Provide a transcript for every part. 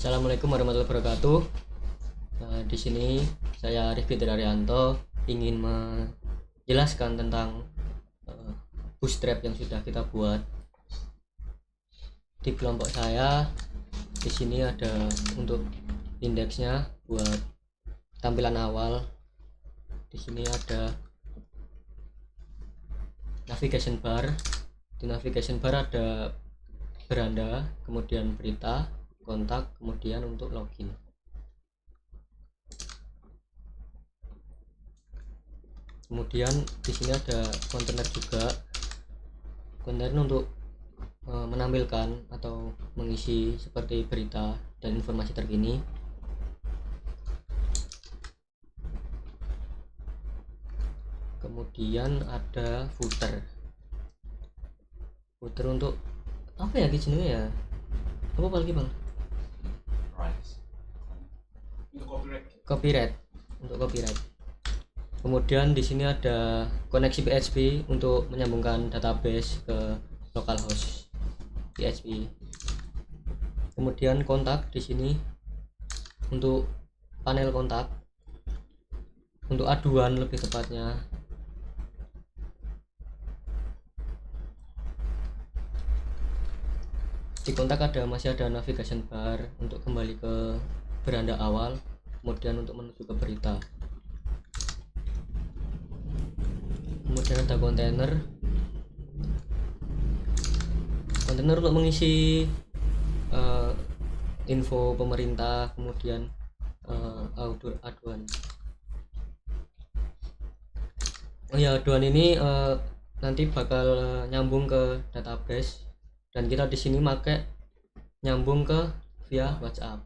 Assalamualaikum warahmatullahi wabarakatuh. Di sini saya Rifki Daryanto ingin menjelaskan tentang bootstrap yang sudah kita buat di kelompok saya. Di sini ada untuk indeksnya buat tampilan awal. Di sini ada navigation bar. Di navigation bar ada beranda, kemudian berita, kontak, kemudian untuk login. Kemudian di sini ada kontainer juga, kontainer untuk menampilkan atau mengisi seperti berita dan informasi terkini. Kemudian ada footer untuk apa ya jenisnya ya, apa lagi bang? Copyright untuk copyright. Kemudian di sini ada koneksi PHP untuk menyambungkan database ke localhost PHP. Kemudian kontak di sini untuk panel kontak, untuk aduan lebih tepatnya. Di kontak masih ada navigation bar untuk kembali ke beranda awal, kemudian untuk menuju ke berita. Kemudian ada kontainer untuk mengisi info pemerintah, kemudian aduan. Aduan ini nanti bakal nyambung ke database, dan kita di sini pakai nyambung ke via WhatsApp.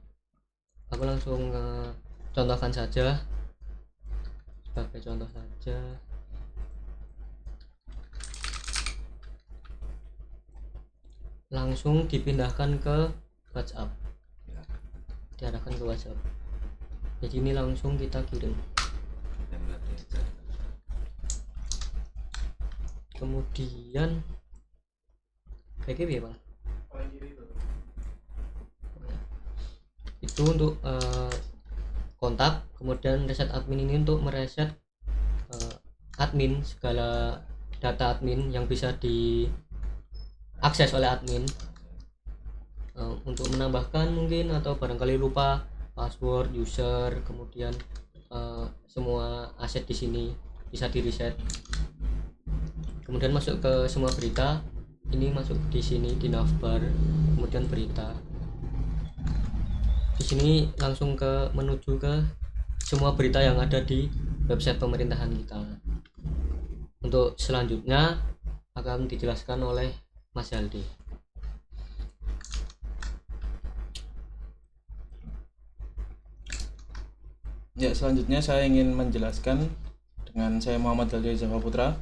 Aku langsung contohkan saja, sebagai contoh saja. Langsung dipindahkan ke WhatsApp, diarahkan ke WhatsApp. Jadi ini langsung kita kirim. Kemudian kayak gini ya bang, itu untuk kontak. Kemudian reset admin ini untuk mereset admin, segala data admin yang bisa diakses oleh admin, untuk menambahkan mungkin, atau barangkali lupa password user. Kemudian semua aset di sini bisa di reset. Kemudian masuk ke semua berita, ini masuk di sini di navbar, kemudian berita. Di sini langsung menuju ke semua berita yang ada di website pemerintahan kita. Untuk selanjutnya akan dijelaskan oleh Mas Haldi. Ya, selanjutnya saya ingin menjelaskan dengan saya Muhammad Haldi Java Putra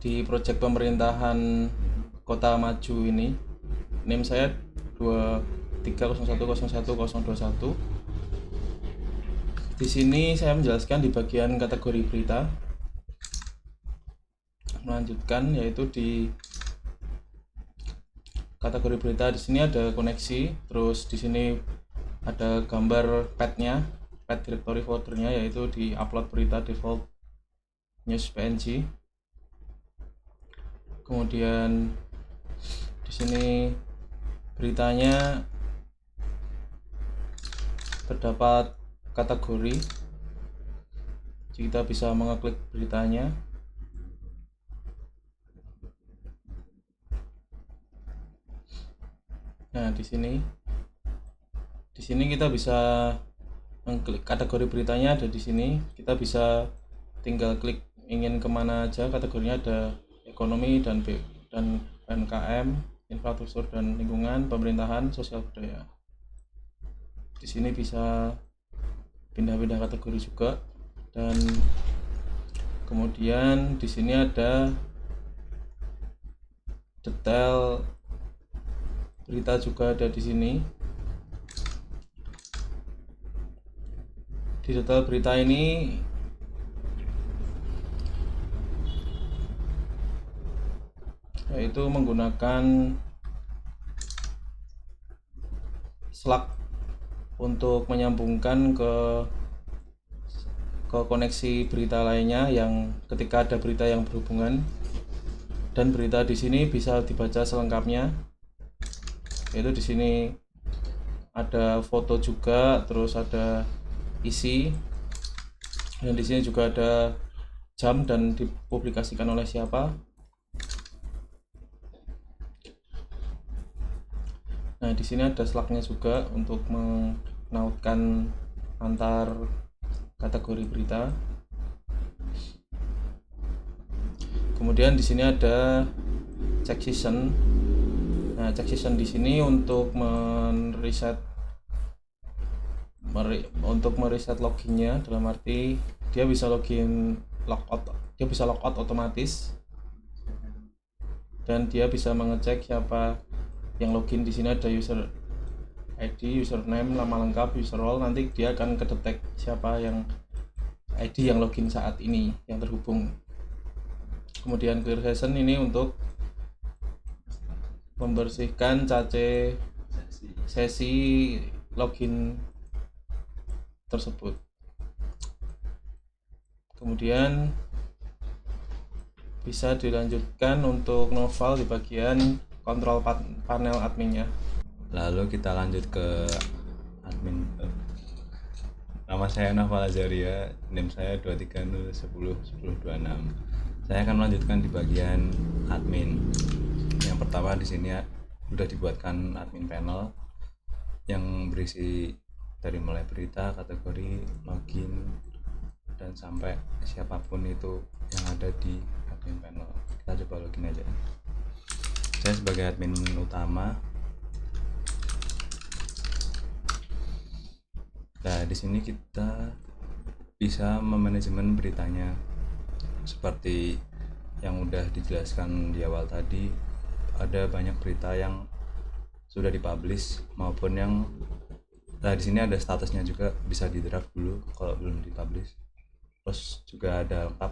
di proyek pemerintahan Kota Maju ini. NIM saya 23010101. Di sini saya menjelaskan di bagian kategori berita. Melanjutkan yaitu di kategori berita, di sini ada koneksi, terus di sini ada gambar pad-nya, pad directory foldernya, yaitu di upload berita default news PNG. Kemudian di sini beritanya terdapat kategori, kita bisa mengeklik beritanya. Nah, di sini kita bisa mengklik kategori beritanya, ada di sini. Kita bisa tinggal klik ingin kemana aja. Kategorinya ada ekonomi dan UMKM, infrastruktur dan lingkungan, pemerintahan, sosial budaya. Di sini bisa pindah-pindah kategori juga. Dan kemudian di sini ada detail berita juga ada di sini. Di detail berita ini yaitu menggunakan Slack untuk menyambungkan ke koneksi berita lainnya yang ketika ada berita yang berhubungan, dan berita di sini bisa dibaca selengkapnya, yaitu di sini ada foto juga, terus ada isi, dan di sini juga ada jam dan dipublikasikan oleh siapa. Nah, di sini ada slagnya juga untuk menautkan antar kategori berita. Kemudian di sini ada check season. Nah, check season di sini untuk meriset loginnya, dalam arti dia bisa login logout, dia bisa logout otomatis, dan dia bisa mengecek siapa yang login. Di sini ada user ID, username, nama lengkap, user role. Nanti dia akan kedetek siapa yang ID yang login saat ini yang terhubung. Kemudian clear session ini untuk membersihkan cache sesi login tersebut. Kemudian bisa dilanjutkan untuk Noval di bagian kontrol panel adminnya. Lalu kita lanjut ke admin. Nama saya Noval Azaria, NIM saya 230101026. Saya akan melanjutkan di bagian admin. Yang pertama di sini sudah dibuatkan admin panel yang berisi dari mulai berita, kategori, login, dan sampai siapapun itu yang ada di admin panel. Kita coba login aja. Saya sebagai admin utama. Nah, di sini kita bisa memanajemen beritanya seperti yang udah dijelaskan di awal tadi. Ada banyak berita yang sudah dipublish maupun yang di sini ada statusnya juga, bisa di draft dulu kalau belum dipublish. Terus juga ada lengkap,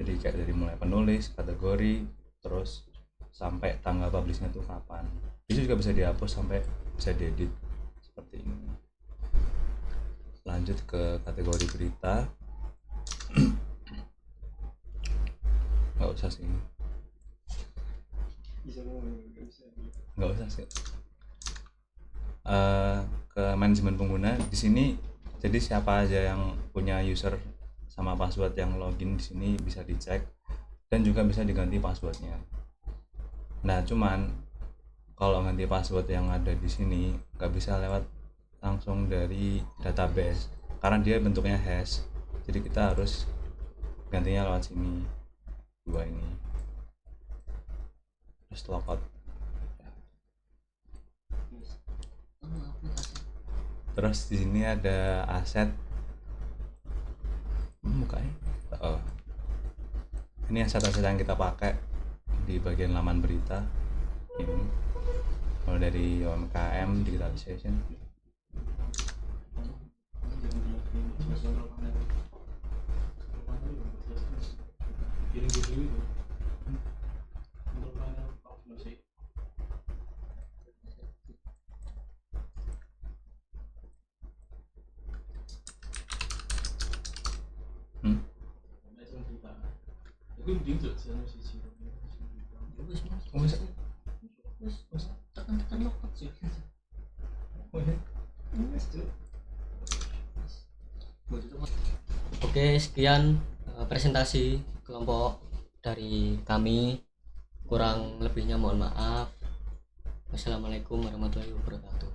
jadi kayak dari mulai penulis, kategori, terus sampai tanggal publishnya tuh kapan. Itu juga bisa dihapus sampai bisa diedit seperti ini. Lanjut ke kategori berita. Nggak usah sih, nggak usah sih. Ke manajemen pengguna di sini, jadi siapa aja yang punya user sama password yang login di sini bisa dicek dan juga bisa diganti passwordnya. Nah, cuman kalau ganti password yang ada di sini nggak bisa lewat langsung dari database karena dia bentuknya hash, jadi kita harus gantinya lewat sini, dua ini, terus logout. Terus di sini ada aset, mukanya ini aset-aset yang kita pakai di bagian laman berita ini, mulai dari UMKM, digitalization. Oke, sekian presentasi kelompok dari kami. Kurang lebihnya mohon maaf. Wassalamualaikum warahmatullahi wabarakatuh.